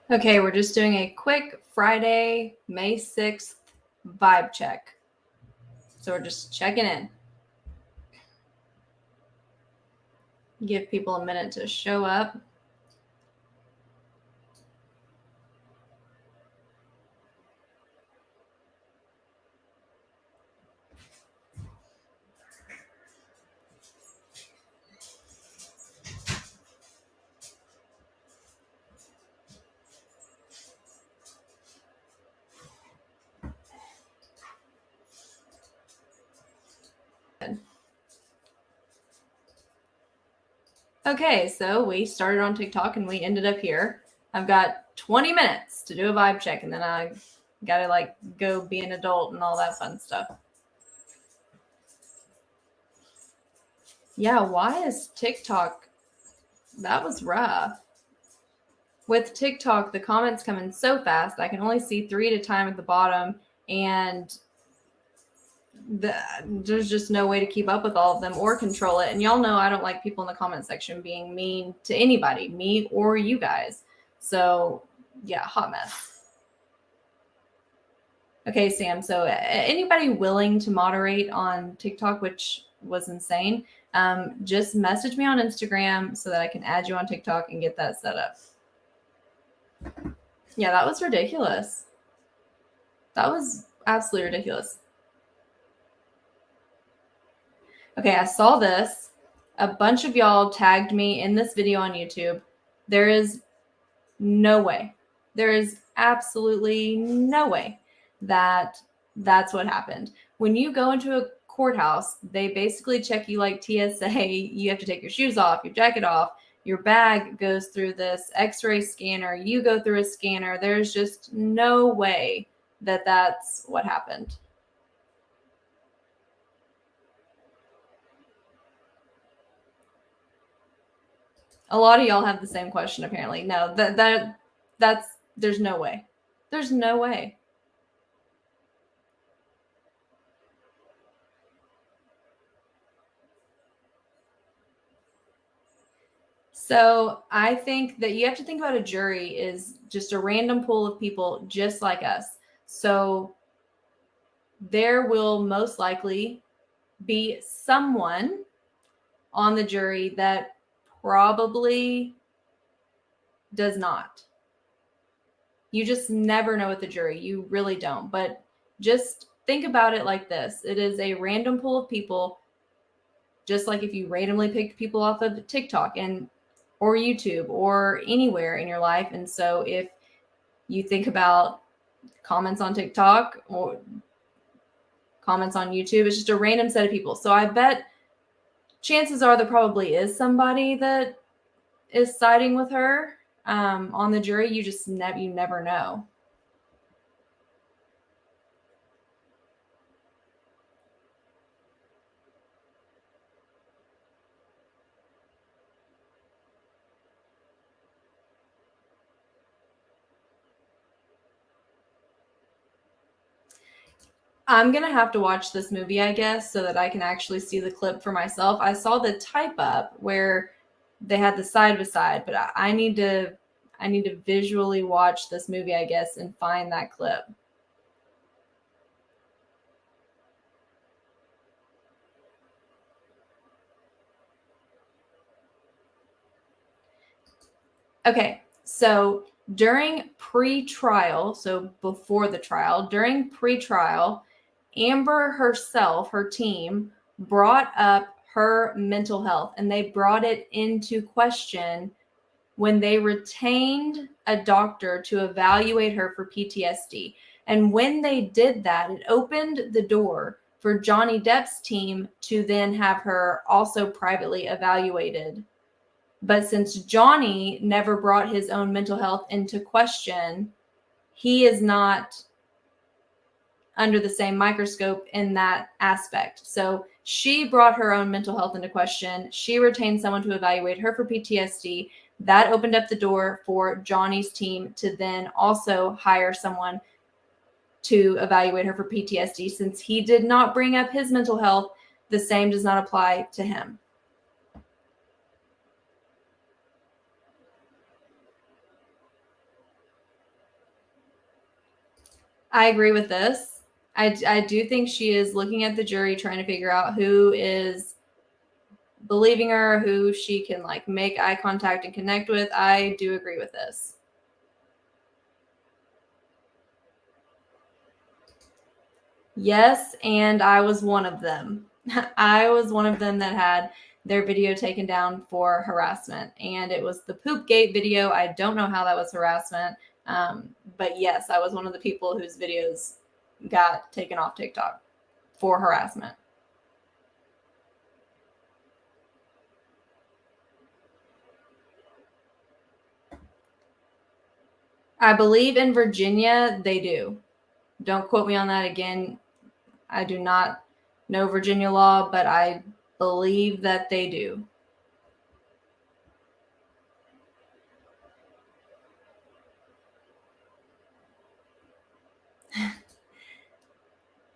Okay, we're just doing a quick Friday, May 6th vibe check. So we're just checking in. Give people a minute to show up. Okay, so we started on TikTok and we ended up here. I've got 20 minutes to do a vibe check, and then I gotta go be an adult and all that fun stuff. Yeah, why is TikTok? That was rough. With TikTok, the comments come in so fast. I can only see 3 at a time at the bottom, and there's just no way to keep up with all of them or control it. And y'all know I don't like people in the comment section being mean to anybody, me or you guys. So yeah, hot mess. Okay, Sam. So anybody willing to moderate on TikTok, which was insane, just message me on Instagram so that I can add you on TikTok and get that set up. Yeah, that was ridiculous. That was absolutely ridiculous. Okay, I saw this. A bunch of y'all tagged me in this video on YouTube. There is no way. There is absolutely no way that that's what happened. When you go into a courthouse, they basically check you like TSA. You have to take your shoes off, your jacket off. Your bag goes through this X-ray scanner. You go through a scanner. There's just no way that that's what happened. A lot of y'all have the same question, apparently. No, there's no way. There's no way. So I think that you have to think about a jury is just a random pool of people just like us. So there will most likely be someone on the jury that probably does not. You just never know with the jury. You really don't. But just think about it like this. It is a random pool of people, just like if you randomly picked people off of TikTok or YouTube or anywhere in your life. And so if you think about comments on TikTok or comments on YouTube, it's just a random set of people. So I bet chances are there probably is somebody that is siding with her on the jury. You just you never know. I'm going to have to watch this movie, I guess, so that I can actually see the clip for myself. I saw the type up where they had the side by side, but I need to visually watch this movie, I guess, and find that clip. Okay, so during pre-trial, so before the trial, during pre-trial, Amber herself, her team, brought up her mental health, and they brought it into question when they retained a doctor to evaluate her for PTSD. And when they did that, it opened the door for Johnny Depp's team to then have her also privately evaluated. But since Johnny never brought his own mental health into question, he is not under the same microscope in that aspect. So she brought her own mental health into question. She retained someone to evaluate her for PTSD. That opened up the door for Johnny's team to then also hire someone to evaluate her for PTSD. Since he did not bring up his mental health, the same does not apply to him. I agree with this. I do think she is looking at the jury, trying to figure out who is believing her, who she can like make eye contact and connect with. I do agree with this. Yes, and I was one of them. I was one of them that had their video taken down for harassment, and it was the Poopgate video. I don't know how that was harassment, but yes, I was one of the people whose videos got taken off TikTok for harassment. I believe in Virginia they do. Don't quote me on that again. I do not know Virginia law, but I believe that they do.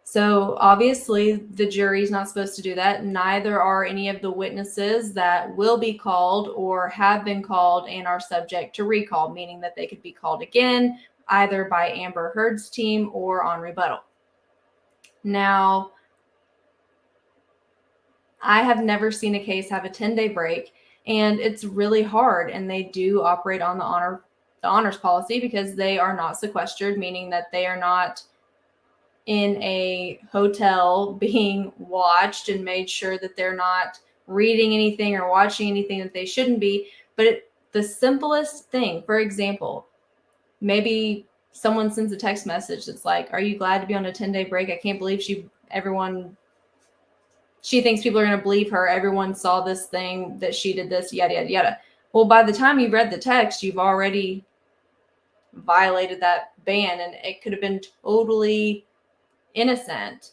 So obviously the jury's not supposed to do that. Neither are any of the witnesses that will be called or have been called and are subject to recall, meaning that they could be called again, either by Amber Heard's team or on rebuttal. Now, I have never seen a case have a 10-day break, and it's really hard, and they do operate on the honors policy because they are not sequestered, meaning that they are not in a hotel being watched and made sure that they're not reading anything or watching anything that they shouldn't be. But the simplest thing, for example, maybe someone sends a text message that's like, "Are you glad to be on a 10-day break? I can't believe she thinks people are going to believe her. Everyone saw this thing that she did this, yada, yada, yada." Well, by the time you read the text, you've already violated that ban, and it could have been totally innocent.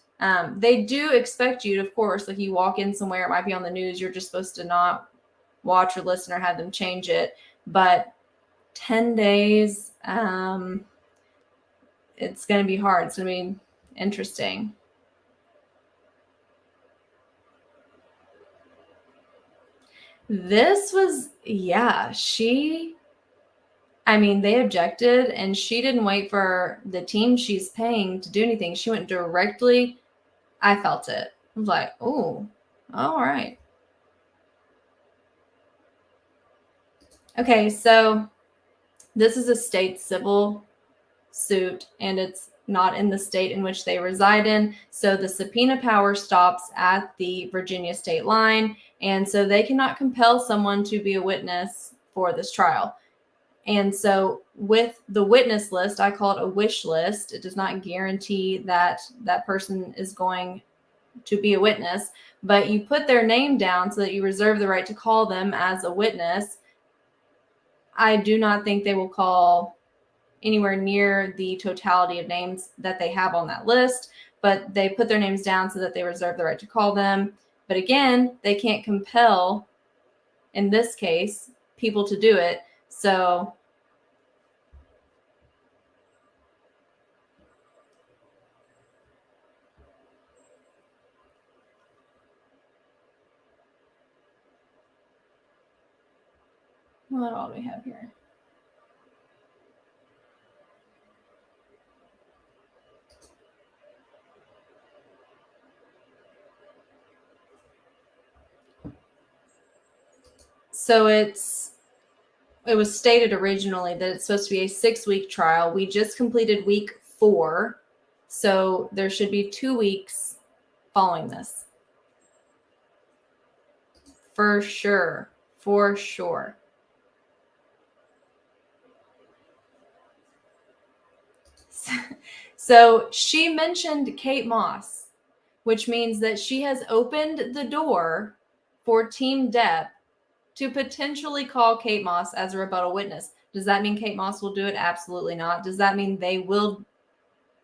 They do expect you, of course, like you walk in somewhere, it might be on the news, you're just supposed to not watch or listen or have them change it. But 10 days, it's going to be hard. It's going to be interesting. This was, yeah, they objected and she didn't wait for the team she's paying to do anything. She went directly. I felt it. I was like, oh, all right. Okay, so this is a state civil suit, and it's not in the state in which they reside in. So the subpoena power stops at the Virginia state line, and so they cannot compel someone to be a witness for this trial. And so with the witness list, I call it a wish list. It does not guarantee that that person is going to be a witness, but you put their name down so that you reserve the right to call them as a witness. I do not think they will call anywhere near the totality of names that they have on that list, but they put their names down so that they reserve the right to call them. But again, they can't compel, in this case, people to do it. So what all do we have here? So it was stated originally that it's supposed to be a 6-week trial. We just completed week 4, so there should be 2 weeks following this. For sure. For sure. So she mentioned Kate Moss, which means that she has opened the door for Team Depp to potentially call Kate Moss as a rebuttal witness. Does that mean Kate Moss will do it? Absolutely not. Does that mean they will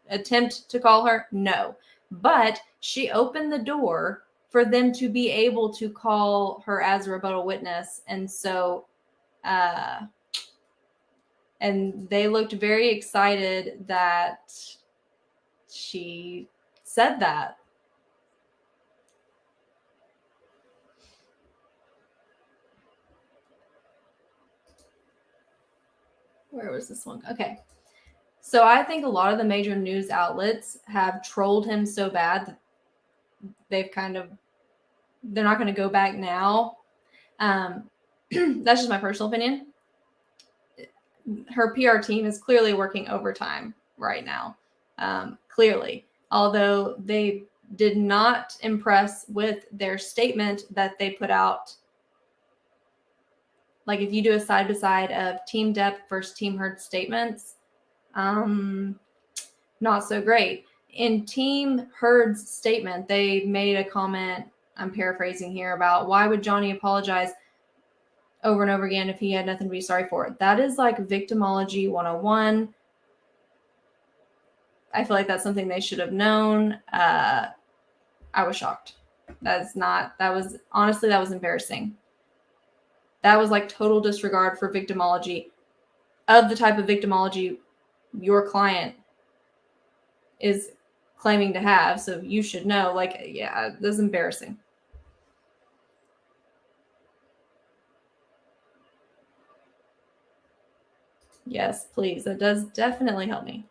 attempt to call her? No. But she opened the door for them to be able to call her as a rebuttal witness. And so, and they looked very excited that she said that. Where was this one? Okay. So I think a lot of the major news outlets have trolled him so bad that they're not going to go back now. That's just my personal opinion. Her PR team is clearly working overtime right now. Clearly, although they did not impress with their statement that they put out. Like if you do a side by side of Team Depp versus Team Heard statements, not so great. In Team Heard's statement, they made a comment, I'm paraphrasing here, about why would Johnny apologize over and over again if he had nothing to be sorry for. That is like Victimology 101. I feel like that's something they should have known. I was shocked. That was embarrassing. That was like total disregard for victimology, of the type of victimology your client is claiming to have. So you should know, like, yeah, this is embarrassing. Yes, please. That does definitely help me.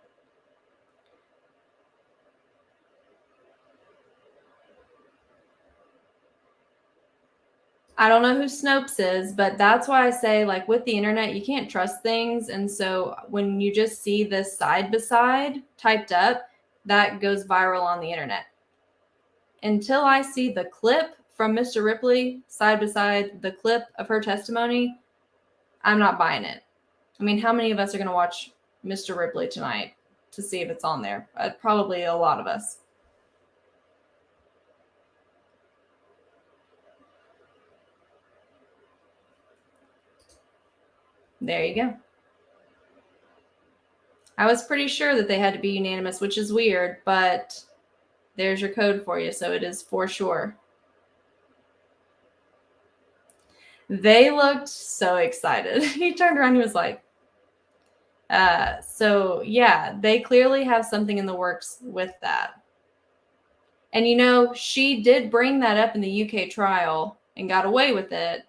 I don't know who Snopes is, but that's why I say, like, with the internet, you can't trust things. And so when you just see this side by side typed up, that goes viral on the internet. Until I see the clip from Mr. Ripley side by side, the clip of her testimony, I'm not buying it. I mean, how many of us are going to watch Mr. Ripley tonight to see if it's on there? Probably a lot of us. There you go. I was pretty sure that they had to be unanimous, which is weird, but there's your code for you. So it is for sure. They looked so excited. He turned around and he was like, so yeah, they clearly have something in the works with that. And you know, she did bring that up in the UK trial and got away with it.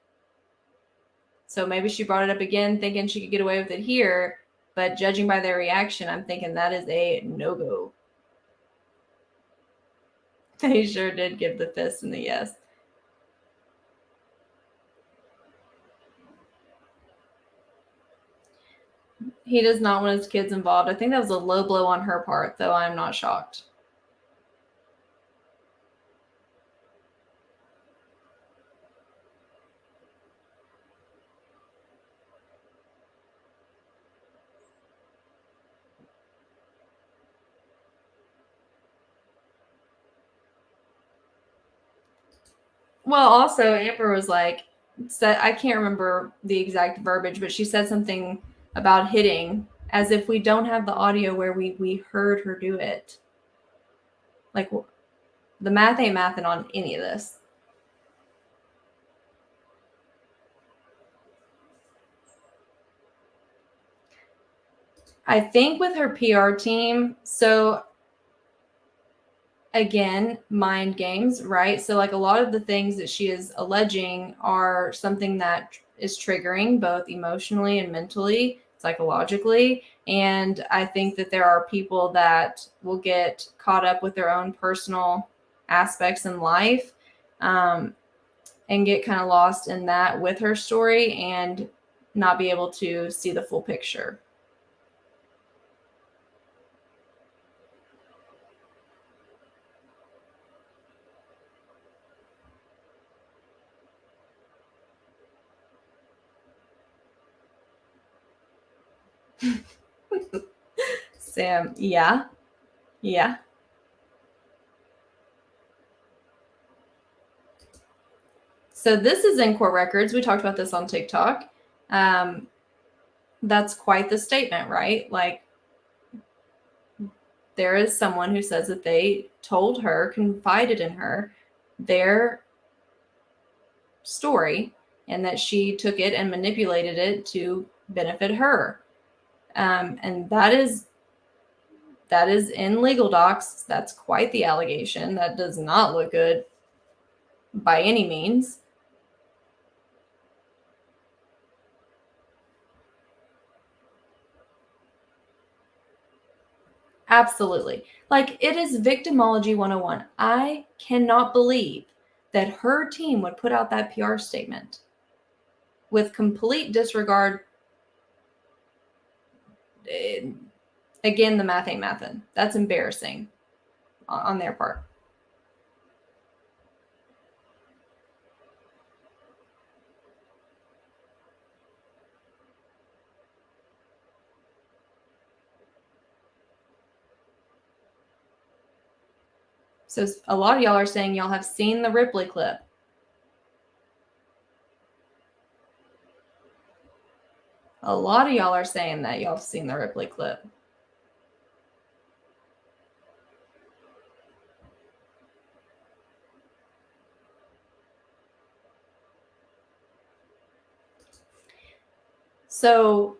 So maybe she brought it up again thinking she could get away with it here. But judging by their reaction, I'm thinking that is a no-go. They sure did give the fist and the yes. He does not want his kids involved. I think that was a low blow on her part, though I'm not shocked. Well, also Amber was like, said, I can't remember the exact verbiage, but she said something about hitting, as if we don't have the audio where we heard her do it. Like, the math ain't mathing on any of this. I think with her PR team, so again, mind games, right? So, like, a lot of the things that she is alleging are something that is triggering both emotionally and mentally, psychologically. And I think that there are people that will get caught up with their own personal aspects in life, and get kind of lost in that with her story and not be able to see the full picture. Sam, yeah. So this is in court records. We talked about this on TikTok. That's quite the statement, right? Like, there is someone who says that they told her, confided in her, their story, and that she took it and manipulated it to benefit her. And that is in legal docs. That's quite the allegation. That does not look good by any means. Absolutely. Like, it is Victimology 101. I cannot believe that her team would put out that PR statement with complete disregard. Again, the math ain't mathin'. That's embarrassing on their part. So a lot of y'all are saying y'all have seen the Ripley clip. A lot of y'all are saying that y'all have seen the Ripley clip. So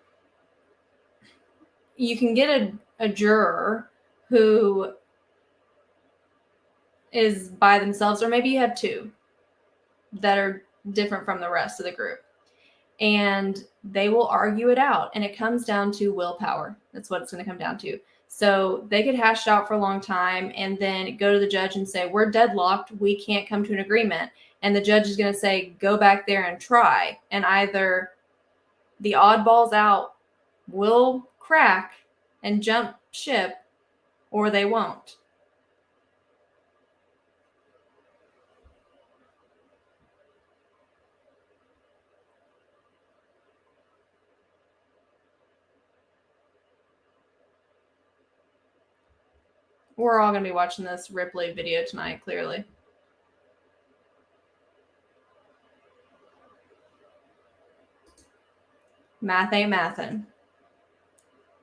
you can get a juror who is by themselves, or maybe you have two that are different from the rest of the group. And they will argue it out. And it comes down to willpower. That's what it's going to come down to. So they could hash it out for a long time and then go to the judge and say, we're deadlocked. We can't come to an agreement. And the judge is going to say, go back there and try. And either the oddballs out will crack and jump ship, or they won't. We're all going to be watching this Ripley video tonight, clearly. Math ain't mathin'.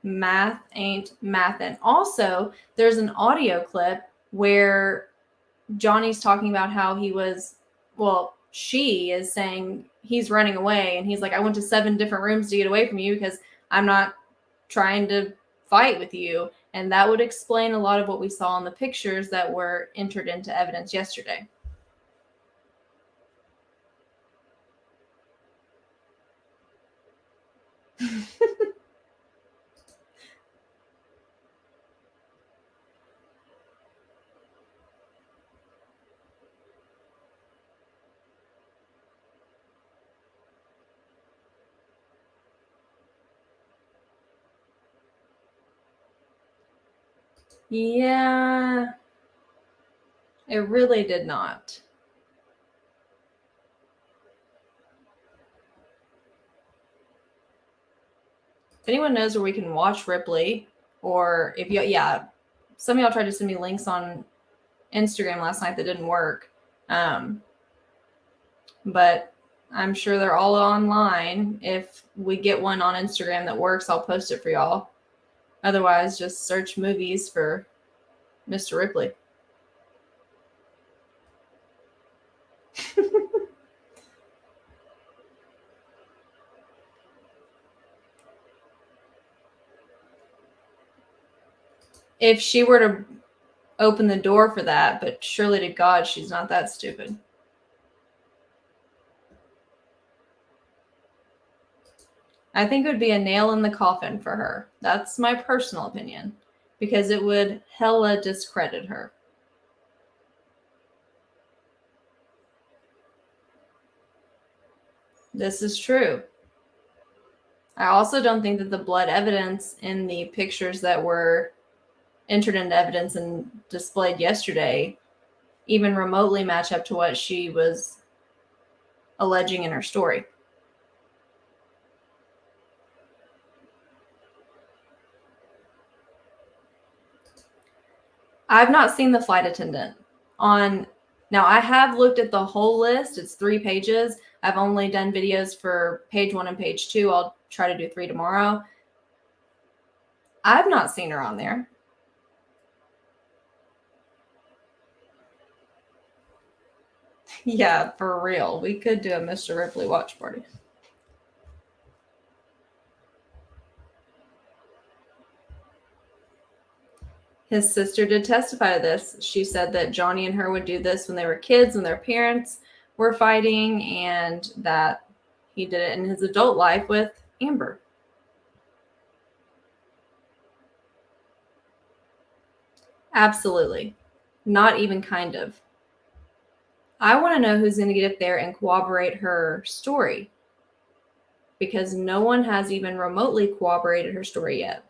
Math ain't mathin'. Also, there's an audio clip where Johnny's talking about how he was, well, she is saying he's running away. And he's like, I went to 7 different rooms to get away from you because I'm not trying to fight with you. And that would explain a lot of what we saw in the pictures that were entered into evidence yesterday. Yeah, it really did not. If anyone knows where we can watch Ripley, or if you, some of y'all tried to send me links on Instagram last night that didn't work. But I'm sure they're all online. If we get one on Instagram that works, I'll post it for y'all. Otherwise, just search movies for Mr. Ripley. If she were to open the door for that, but surely to God, she's not that stupid. I think it would be a nail in the coffin for her. That's my personal opinion, because it would hella discredit her. This is true. I also don't think that the blood evidence in the pictures that were entered into evidence and displayed yesterday even remotely match up to what she was alleging in her story. I've not seen the flight attendant on. Now, I have looked at the whole list. It's 3 pages. I've only done videos for page 1 and page 2. I'll try to do 3 tomorrow. I've not seen her on there. Yeah, for real. We could do a Mr. Ripley watch party. His sister did testify to this. She said that Johnny and her would do this when they were kids, when their parents were fighting, and that he did it in his adult life with Amber. Absolutely. Not even kind of. I want to know who's going to get up there and corroborate her story, because no one has even remotely corroborated her story yet.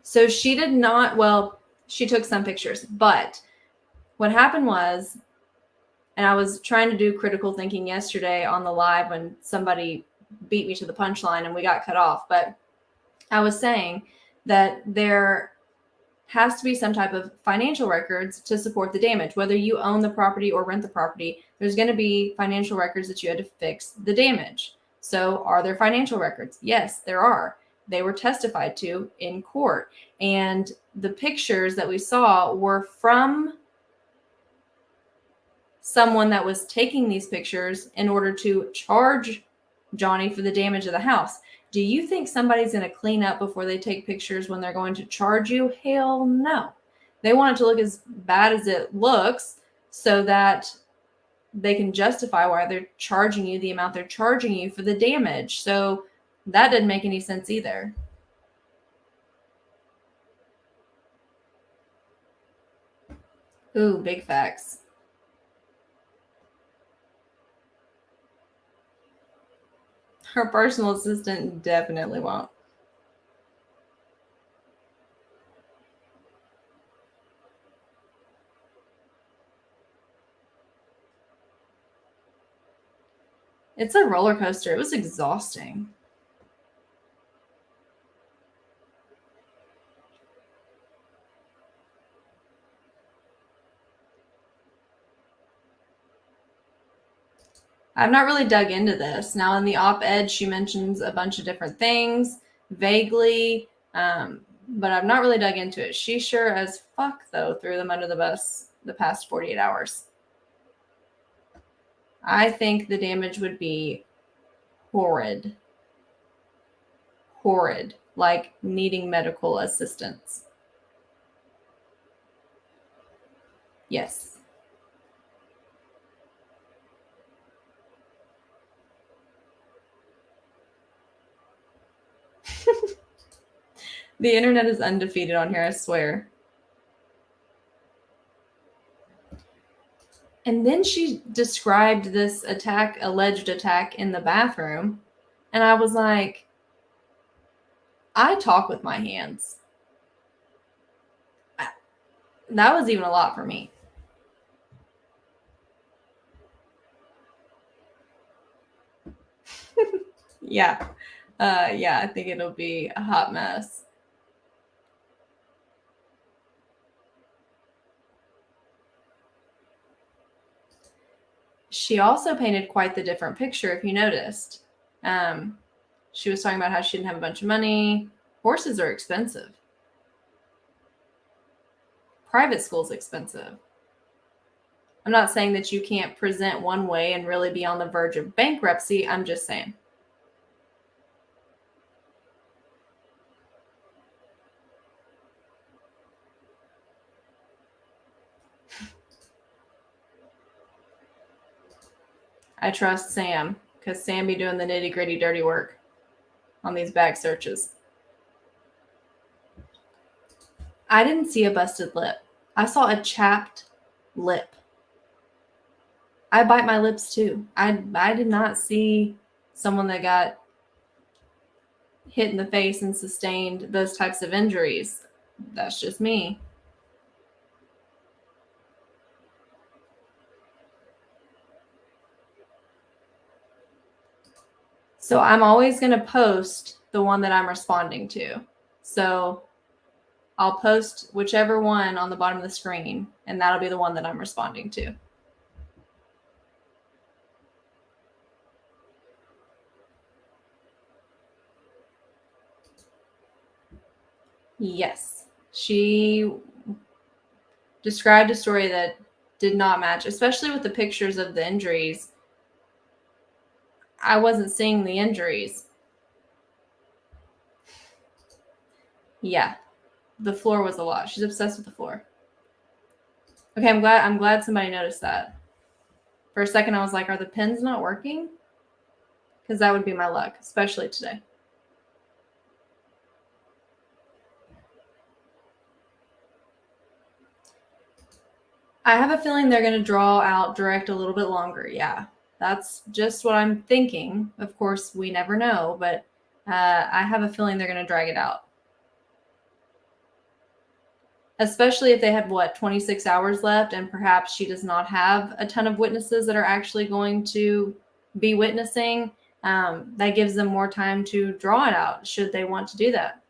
So she did not, well, she took some pictures, but what happened was, and I was trying to do critical thinking yesterday on the live when somebody beat me to the punchline and we got cut off, but I was saying that there has to be some type of financial records to support the damage. Whether you own the property or rent the property, there's going to be financial records that you had to fix the damage. So, are there financial records? Yes, there are. They were testified to in court. And the pictures that we saw were from someone that was taking these pictures in order to charge Johnny for the damage of the house. Do you think somebody's going to clean up before they take pictures when they're going to charge you? Hell no. They want it to look as bad as it looks so that they can justify why they're charging you the amount they're charging you for the damage. So that didn't make any sense either. Ooh, big facts. Her personal assistant definitely won't. It's a roller coaster. It was exhausting. I've not really dug into this. Now, in the op-ed, she mentions a bunch of different things vaguely, but I've not really dug into it. She sure as fuck, though, threw them under the bus the past 48 hours. I think the damage would be horrid. Horrid. Like needing medical assistance. Yes. The internet is undefeated on here, I swear. And then she described this attack, alleged attack in the bathroom. And I was like, I talk with my hands. That was even a lot for me. Yeah. Yeah, I think it'll be a hot mess. She also painted quite the different picture, if you noticed. She was talking about how she didn't have a bunch of money. Horses are expensive. Private school's expensive. I'm not saying that you can't present one way and really be on the verge of bankruptcy. I'm just saying. I trust Sam because Sam be doing the nitty gritty dirty work on these bag searches. I didn't see a busted lip. I saw a chapped lip. I bite my lips too. I did not see someone that got hit in the face and sustained those types of injuries. That's just me. So I'm always going to post the one that I'm responding to. So I'll post whichever one on the bottom of the screen, and that'll be the one that I'm responding to. Yes. She described a story that did not match, especially with the pictures of the injuries. I wasn't seeing the injuries. . Yeah. The floor was a lot. She's obsessed with the floor. Okay, I'm glad somebody noticed that. For a second, I was like, are the pens not working? Because that would be my luck, especially today. I have a feeling they're going to draw out direct a little bit longer. Yeah, that's just what I'm thinking. Of course, we never know, but I have a feeling they're going to drag it out. Especially if they had, 26 hours left, and perhaps she does not have a ton of witnesses that are actually going to be witnessing. That gives them more time to draw it out, should they want to do that.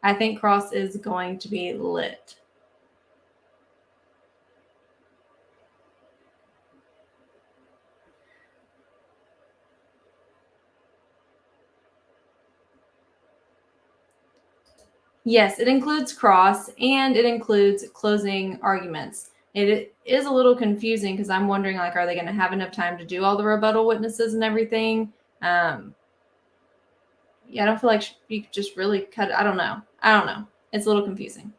I think Cross is going to be lit. Yes, it includes cross and it includes closing arguments. It is a little confusing because I'm wondering, like, are they going to have enough time to do all the rebuttal witnesses and everything? Yeah, I don't feel like you could just really cut it. I don't know. It's a little confusing.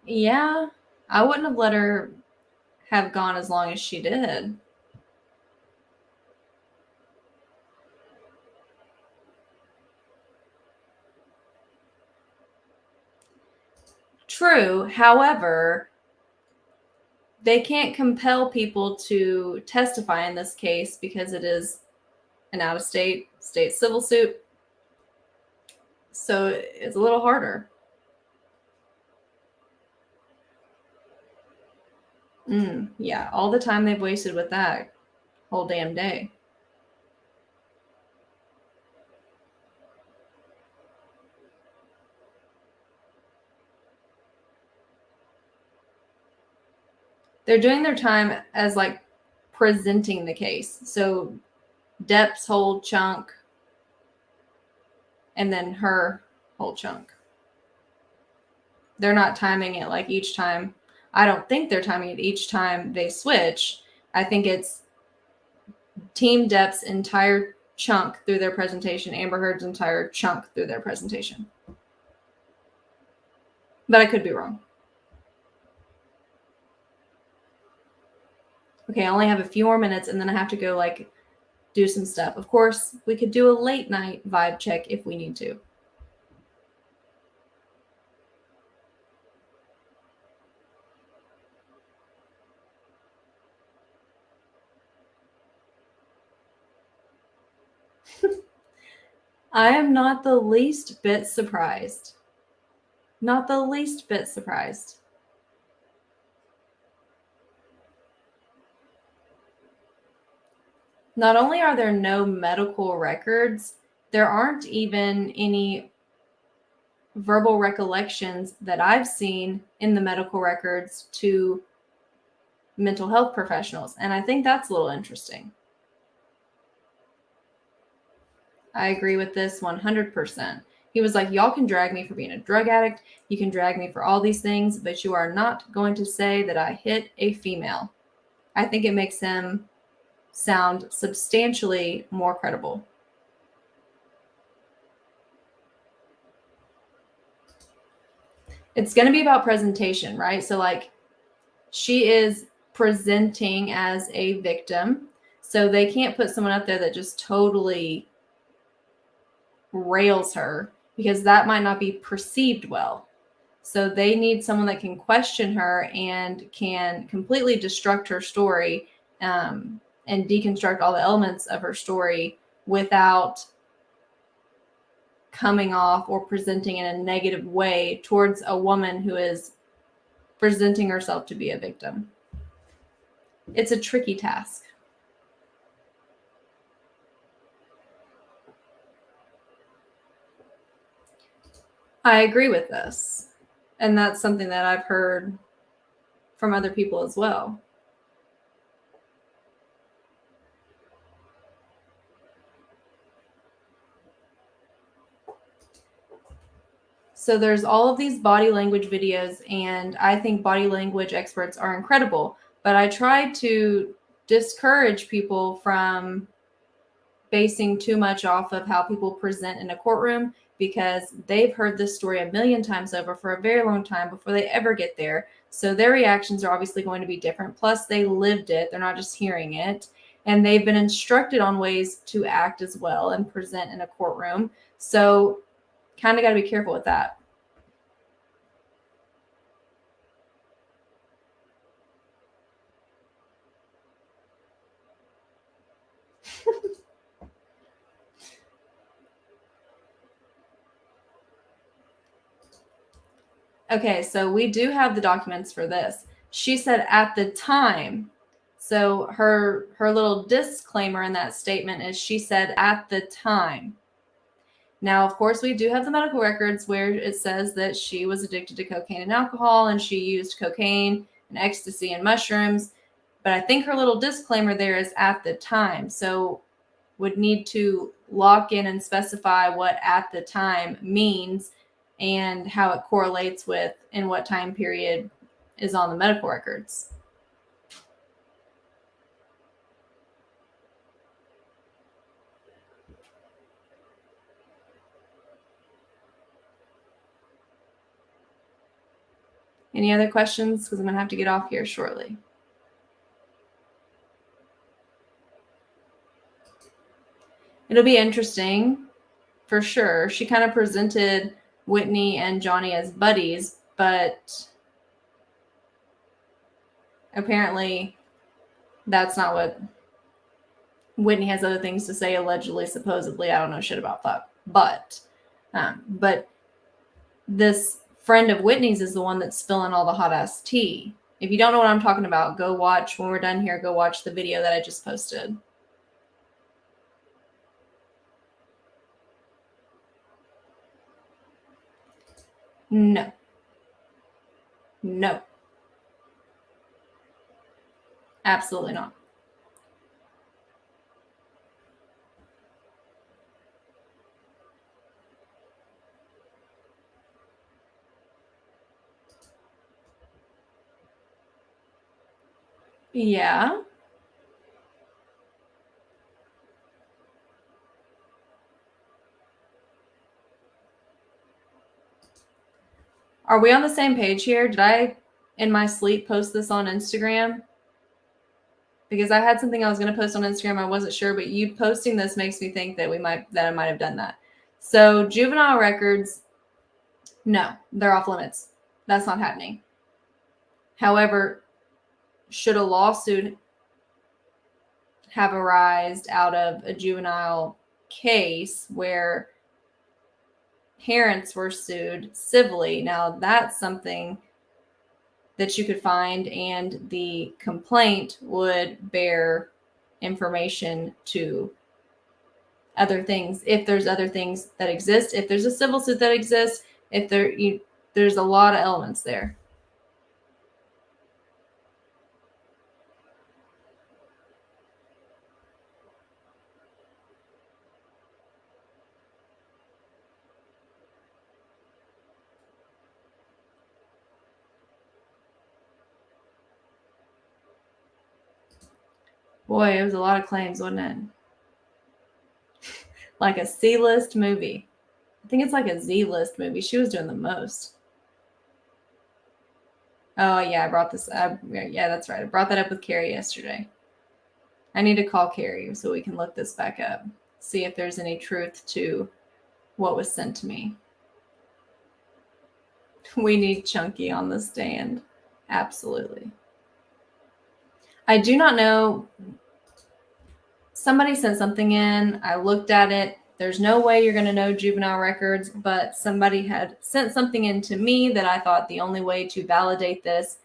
Yeah, I wouldn't have let her have gone as long as she did. True. However, they can't compel people to testify in this case because it is an out-of-state state civil suit. So it's a little harder. Yeah, all the time they've wasted with that whole damn day. They're doing their time as like presenting the case. So Depp's whole chunk and then her whole chunk. They're not timing it like each time. I don't think they're timing it each time they switch. I think it's Team Depp's entire chunk through their presentation, Amber Heard's entire chunk through their presentation. But I could be wrong. Okay, I only have a few more minutes and then I have to go like do some stuff. Of course, we could do a late night vibe check if we need to. I am not the least bit surprised. Not the least bit surprised. Not only are there no medical records, there aren't even any verbal recollections that I've seen in the medical records to mental health professionals. And I think that's a little interesting. I agree with this 100%. He was like, y'all can drag me for being a drug addict. You can drag me for all these things, but you are not going to say that I hit a female. I think it makes him sound substantially more credible. It's going to be about presentation, right? So, like, she is presenting as a victim. So they can't put someone up there that just totally rails her because that might not be perceived well. So they need someone that can question her and can completely destruct her story and deconstruct all the elements of her story without coming off or presenting in a negative way towards a woman who is presenting herself to be a victim. It's a tricky task. I agree with this. And that's something that I've heard from other people as well. So there's all of these body language videos, and I think body language experts are incredible. But I try to discourage people from basing too much off of how people present in a courtroom, because they've heard this story a million times over for a very long time before they ever get there. So their reactions are obviously going to be different. Plus, they lived it. They're not just hearing it. And they've been instructed on ways to act as well and present in a courtroom. So kind of got to be careful with that. Okay, so we do have the documents for this. She said at the time. So her little disclaimer in that statement is she said at the time. Now, of course, we do have the medical records where it says that she was addicted to cocaine and alcohol, and she used cocaine and ecstasy and mushrooms. But I think her little disclaimer there is at the time. So would need to lock in and specify what at the time means and how it correlates with in what time period is on the medical records. Any other questions? Because I'm going to have to get off here shortly. It'll be interesting for sure. She kind of presented Whitney and Johnny as buddies, but apparently that's not what Whitney has. Other things to say, allegedly, supposedly. I don't know shit about that. But this friend of Whitney's is the one that's spilling all the hot ass tea. If you don't know what I'm talking about, go watch, when we're done here, go watch the video that I just posted. No. No. Absolutely not. Yeah. Are we on the same page here? Did I, in my sleep, post this on Instagram? Because I had something I was going to post on Instagram. I wasn't sure, but you posting this makes me think that I might have done that. So juvenile records, no, they're off limits. That's not happening. However, should a lawsuit have arisen out of a juvenile case where parents were sued civilly, now that's something that you could find, and the complaint would bear information to other things. If there's other things that exist, if there's a civil suit that exists, if there's a lot of elements there. Boy, it was a lot of claims, wasn't it? Like a C-list movie. I think it's like a Z-list movie. She was doing the most. Oh, yeah, I brought this up. Yeah, that's right. I brought that up with Carrie yesterday. I need to call Carrie so we can look this back up, see if there's any truth to what was sent to me. We need Chunky on the stand. Absolutely. I do not know. Somebody sent something in. I looked at it. There's no way you're going to know juvenile records, but somebody had sent something in to me that I thought the only way to validate this,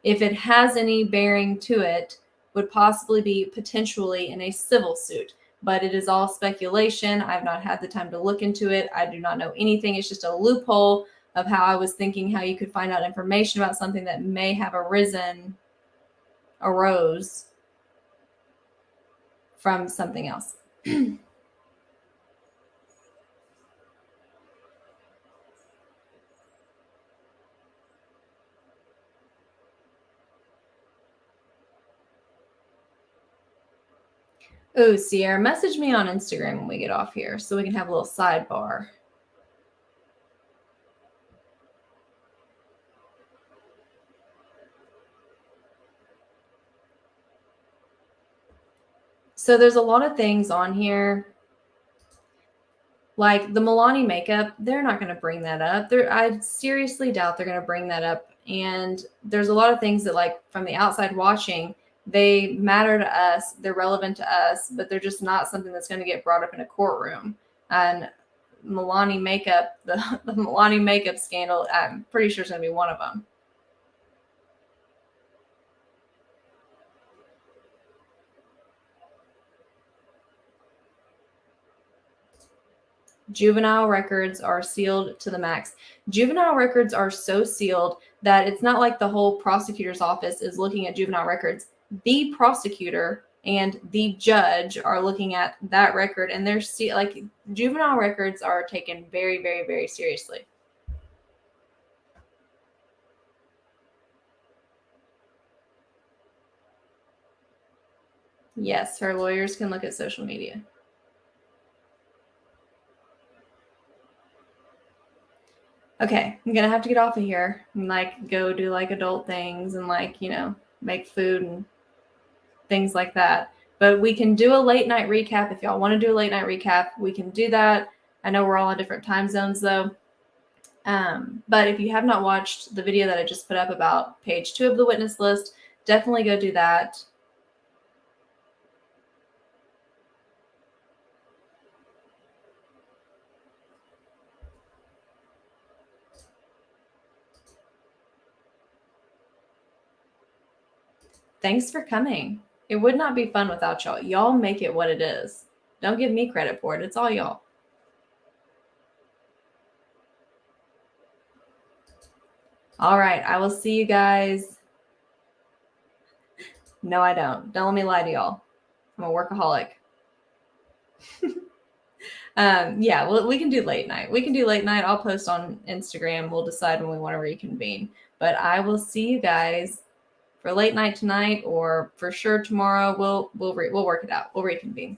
if it has any bearing to it, would possibly be potentially in a civil suit. But it is all speculation. I've not had the time to look into it. I do not know anything. It's just a loophole of how I was thinking how you could find out information about something that may have arose from something else. Oh, Sierra, message me on Instagram when we get off here so we can have a little sidebar. So there's a lot of things on here. Like the Milani makeup, they're not going to bring that up. I seriously doubt they're going to bring that up. And there's a lot of things that, like, from the outside watching, they matter to us, they're relevant to us, but they're just not something that's going to get brought up in a courtroom. And Milani makeup, the Milani makeup scandal, I'm pretty sure is going to be one of them. Juvenile records are sealed to the max. Juvenile records are so sealed that it's not like the whole prosecutor's office is looking at juvenile records. The prosecutor and the judge are looking at that record, and they're like, juvenile records are taken very, very, very seriously. Yes, her lawyers can look at social media. Okay, I'm gonna have to get off of here and like go do like adult things and like, make food and things like that. But we can do a late night recap. If y'all want to do a late night recap, we can do that. I know we're all in different time zones though. But if you have not watched the video that I just put up about page 2 of the witness list, definitely go do that. Thanks for coming. It would not be fun without y'all. Y'all make it what it is. Don't give me credit for it. It's all y'all. All right. I will see you guys. No, I don't. Don't let me lie to y'all. I'm a workaholic. Yeah, well, we can do late night. We can do late night. I'll post on Instagram. We'll decide when we want to reconvene. But I will see you guys for late night tonight, or for sure tomorrow. We'll work it out. We'll reconvene.